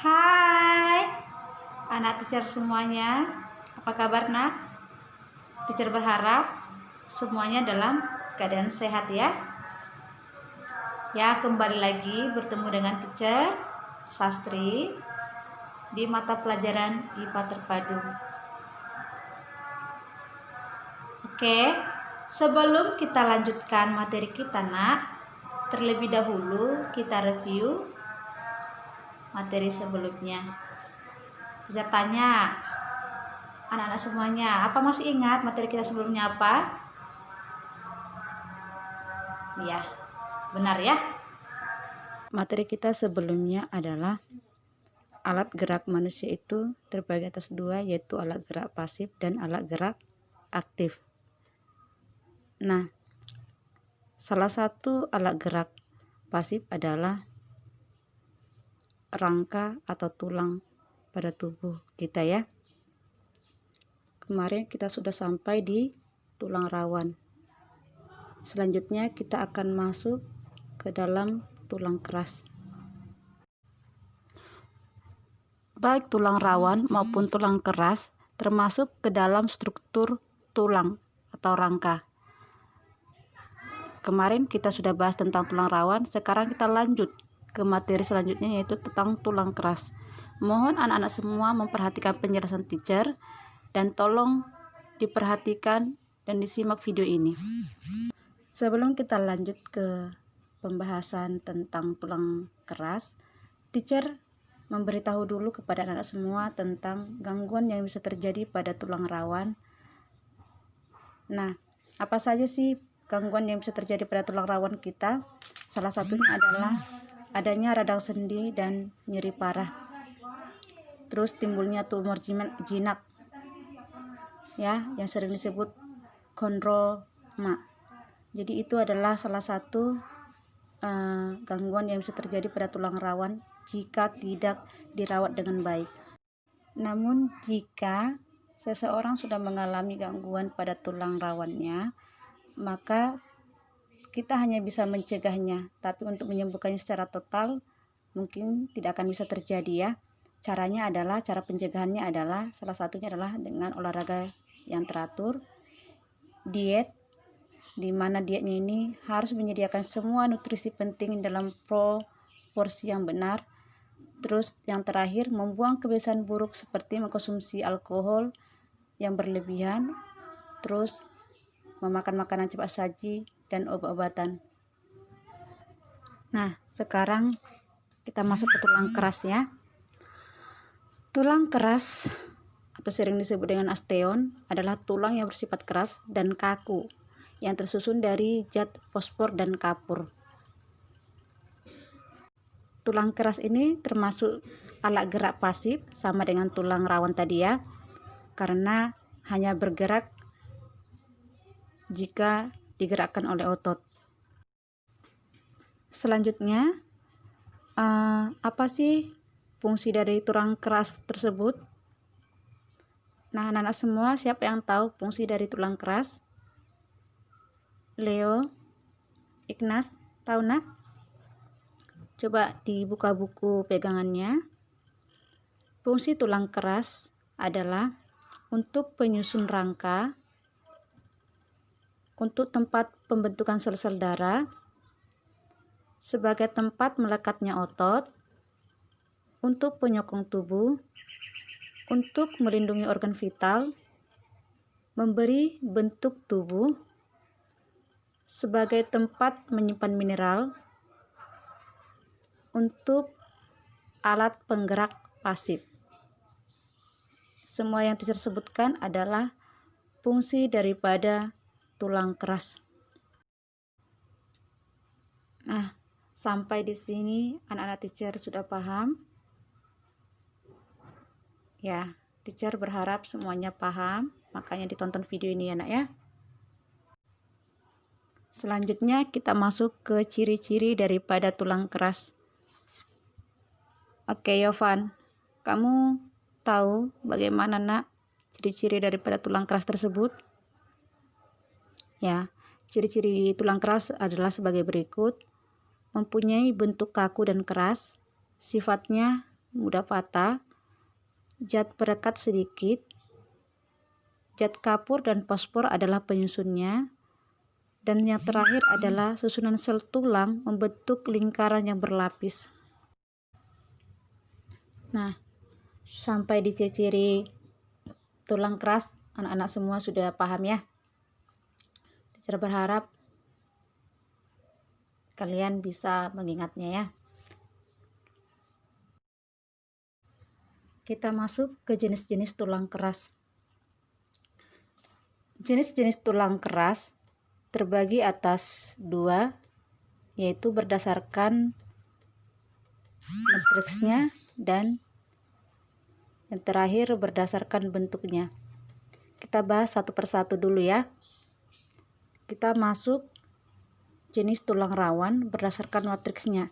Hai anak teacher semuanya, apa kabar nak? Teacher berharap semuanya dalam keadaan sehat ya. Ya, kembali lagi bertemu dengan teacher Sastri di mata pelajaran IPA terpadu. Oke, sebelum kita lanjutkan materi kita nak, terlebih dahulu kita review materi sebelumnya. Teacher tanya anak-anak semuanya, apa masih ingat materi kita sebelumnya apa? Ya, benar ya. Materi kita sebelumnya adalah alat gerak manusia itu terbagi atas dua, yaitu alat gerak pasif dan alat gerak aktif. Nah, salah satu alat gerak pasif adalah rangka atau tulang pada tubuh kita ya. Kemarin kita sudah sampai di tulang rawan. Selanjutnya kita akan masuk ke dalam tulang keras. Baik tulang rawan maupun tulang keras termasuk ke dalam struktur tulang atau rangka. Kemarin kita sudah bahas tentang tulang rawan, sekarang kita lanjut ke materi selanjutnya yaitu tentang tulang keras. Mohon anak-anak semua memperhatikan penjelasan teacher dan tolong diperhatikan dan disimak video ini. Sebelum kita lanjut ke pembahasan tentang tulang keras, teacher memberitahu dulu kepada anak-anak semua tentang gangguan yang bisa terjadi pada tulang rawan. Nah, apa saja sih gangguan yang bisa terjadi pada tulang rawan kita? Salah satunya adalah adanya radang sendi dan nyeri parah. Terus timbulnya tumor jinak ya, yang sering disebut kondroma. Jadi itu adalah salah satu gangguan yang bisa terjadi pada tulang rawan jika tidak dirawat dengan baik. Namun jika seseorang sudah mengalami gangguan pada tulang rawannya, maka kita hanya bisa mencegahnya, tapi untuk menyembuhkannya secara total mungkin tidak akan bisa terjadi ya. Cara pencegahannya adalah salah satunya adalah dengan olahraga yang teratur, diet, di mana dietnya ini harus menyediakan semua nutrisi penting dalam proporsi yang benar. Terus yang terakhir, membuang kebiasaan buruk seperti mengkonsumsi alkohol yang berlebihan, terus memakan makanan cepat saji dan obat-obatan. Nah, sekarang kita masuk ke tulang keras ya. Tulang keras atau sering disebut dengan osteon adalah tulang yang bersifat keras dan kaku yang tersusun dari zat fosfor dan kapur. Tulang keras ini termasuk alat gerak pasif sama dengan tulang rawan tadi ya, karena hanya bergerak jika digerakkan oleh otot. Selanjutnya, apa sih fungsi dari tulang keras tersebut? Nah, anak-anak semua, siapa yang tahu fungsi dari tulang keras? Leo, Ignas, tahu nak? Coba dibuka buku pegangannya. Fungsi tulang keras adalah untuk penyusun rangka, untuk tempat pembentukan sel-sel darah, sebagai tempat melekatnya otot, untuk penyokong tubuh, untuk melindungi organ vital, memberi bentuk tubuh, sebagai tempat menyimpan mineral, untuk alat penggerak pasif. Semua yang teacher sebutkan adalah fungsi daripada tulang keras. Nah, sampai di sini anak-anak teacher sudah paham? Ya, teacher berharap semuanya paham, makanya ditonton video ini ya nak ya. Selanjutnya kita masuk ke ciri-ciri daripada tulang keras. Oke, Yovan, kamu tahu bagaimana nak ciri-ciri daripada tulang keras tersebut? Ya, ciri-ciri tulang keras adalah sebagai berikut. Mempunyai bentuk kaku dan keras, sifatnya mudah patah, zat perekat sedikit, zat kapur dan fosfor adalah penyusunnya, dan yang terakhir adalah susunan sel tulang membentuk lingkaran yang berlapis. Nah, sampai di ciri-ciri tulang keras, anak-anak semua sudah paham ya. Teacher berharap kalian bisa mengingatnya ya. Kita masuk ke jenis-jenis tulang keras. Jenis-jenis tulang keras terbagi atas dua, yaitu berdasarkan matriksnya dan yang terakhir berdasarkan bentuknya. Kita bahas satu persatu dulu ya. Kita masuk jenis tulang rawan berdasarkan matriksnya.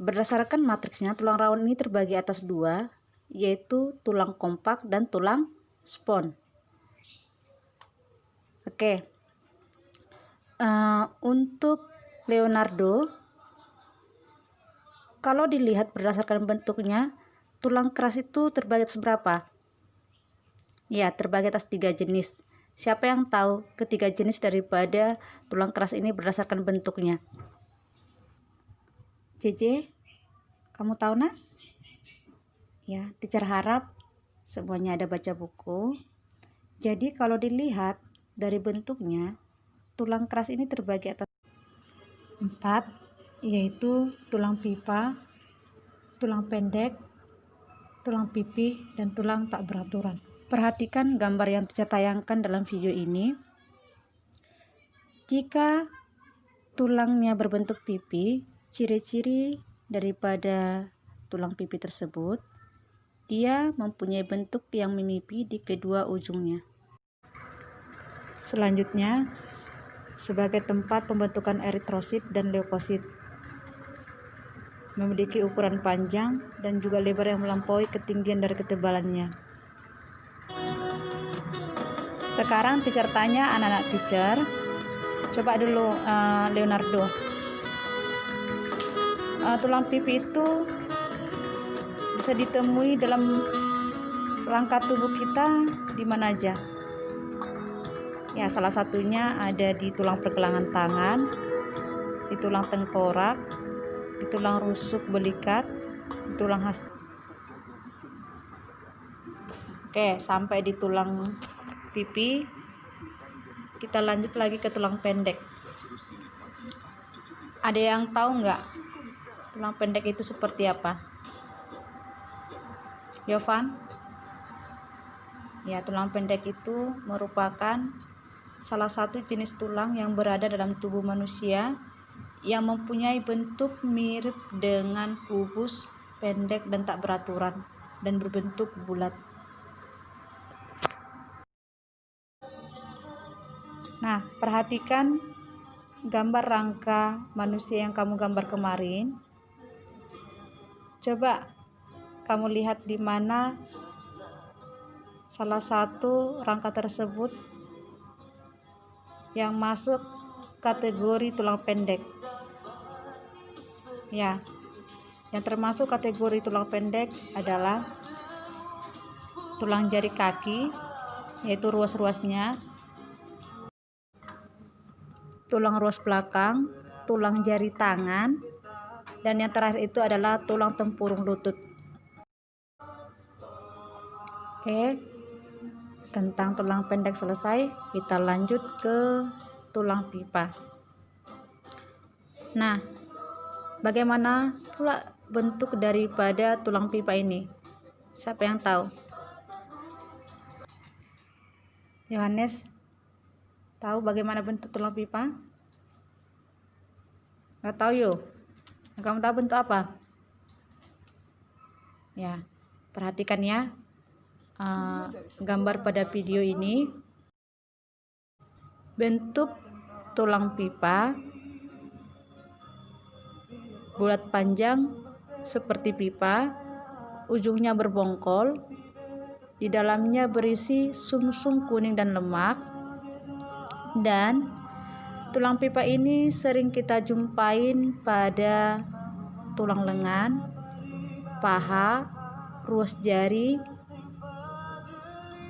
Berdasarkan matriksnya, tulang rawan ini terbagi atas dua, yaitu tulang kompak dan tulang spon. Oke. Untuk Leonardo, kalau dilihat berdasarkan bentuknya, tulang keras itu terbagi atas berapa? Ya, terbagi atas 3 jenis. Siapa yang tahu ketiga jenis daripada tulang keras ini berdasarkan bentuknya? JJ, kamu tahu nak? Ya, teacher harap semuanya ada baca buku. Jadi kalau dilihat dari bentuknya, tulang keras ini terbagi atas 4, yaitu tulang pipa, tulang pendek, tulang pipih, dan tulang tak beraturan. Perhatikan gambar yang teacher tayangkan dalam video ini. Jika tulangnya berbentuk pipi, ciri-ciri daripada tulang pipi tersebut, dia mempunyai bentuk yang menipi di kedua ujungnya. Selanjutnya, sebagai tempat pembentukan eritrosit dan leukosit, memiliki ukuran panjang dan juga lebar yang melampaui ketinggian dari ketebalannya. Sekarang teacher tanya anak-anak teacher, coba dulu Leonardo, tulang pipi itu bisa ditemui dalam rangka tubuh kita di mana aja? Ya, salah satunya ada di tulang pergelangan tangan, di tulang tengkorak, di tulang rusuk belikat, di tulang hasta. Oke, sampai di tulang pipi. Kita lanjut lagi ke tulang pendek. Ada yang tahu nggak tulang pendek itu seperti apa? Yovan? Ya, tulang pendek itu merupakan salah satu jenis tulang yang berada dalam tubuh manusia yang mempunyai bentuk mirip dengan kubus, pendek dan tak beraturan, dan berbentuk bulat. Nah, perhatikan gambar rangka manusia yang kamu gambar kemarin. Coba kamu lihat di mana salah satu rangka tersebut yang masuk kategori tulang pendek. Ya, yang termasuk kategori tulang pendek adalah tulang jari kaki, yaitu ruas-ruasnya, tulang ruas belakang, tulang jari tangan, dan yang terakhir itu adalah tulang tempurung lutut. Oke, tentang tulang pendek selesai, kita lanjut ke tulang pipa. Nah, bagaimana pula bentuk daripada tulang pipa ini? Siapa yang tahu? Yohanes, tahu bagaimana bentuk tulang pipa? Nggak tahu yuk? Kamu tahu bentuk apa? Ya, perhatikan ya gambar pada video ini. Bentuk tulang pipa bulat panjang seperti pipa, ujungnya berbongkol, di dalamnya berisi sumsum kuning dan lemak, dan tulang pipa ini sering kita jumpain pada tulang lengan, paha, ruas jari,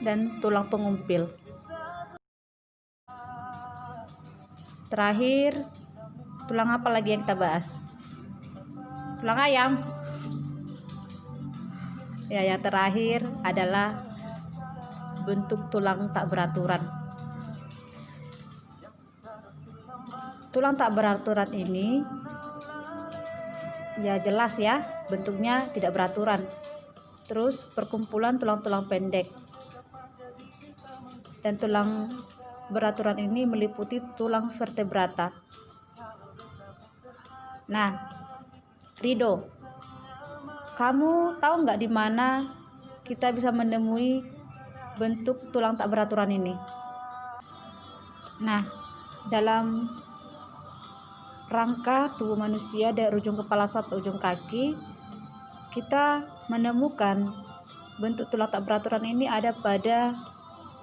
dan tulang pengumpil. Terakhir, tulang apa lagi yang kita bahas? Tulang ayam. Ya, yang terakhir adalah bentuk tulang tak beraturan. Tulang tak beraturan ini ya jelas ya, bentuknya tidak beraturan. Terus perkumpulan tulang-tulang pendek. Dan tulang beraturan ini meliputi tulang vertebrata. Nah, Rido, kamu tahu nggak di mana kita bisa menemui bentuk tulang tak beraturan ini? Nah, dalam rangka tubuh manusia dari ujung kepala sampai ujung kaki, kita menemukan bentuk tulang tak beraturan ini ada pada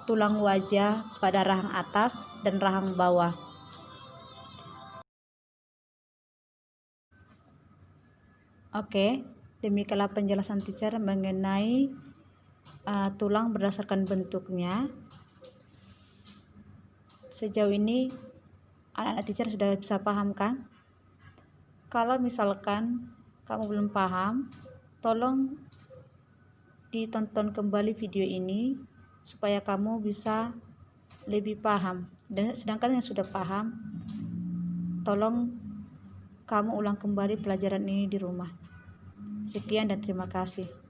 tulang wajah, pada rahang atas dan rahang bawah. Oke, demikianlah penjelasan teacher mengenai tulang berdasarkan bentuknya. Sejauh ini anak-anak teacher sudah bisa paham kan? Kalau misalkan kamu belum paham, tolong ditonton kembali video ini supaya kamu bisa lebih paham. Dan sedangkan yang sudah paham, tolong kamu ulang kembali pelajaran ini di rumah. Sekian dan terima kasih.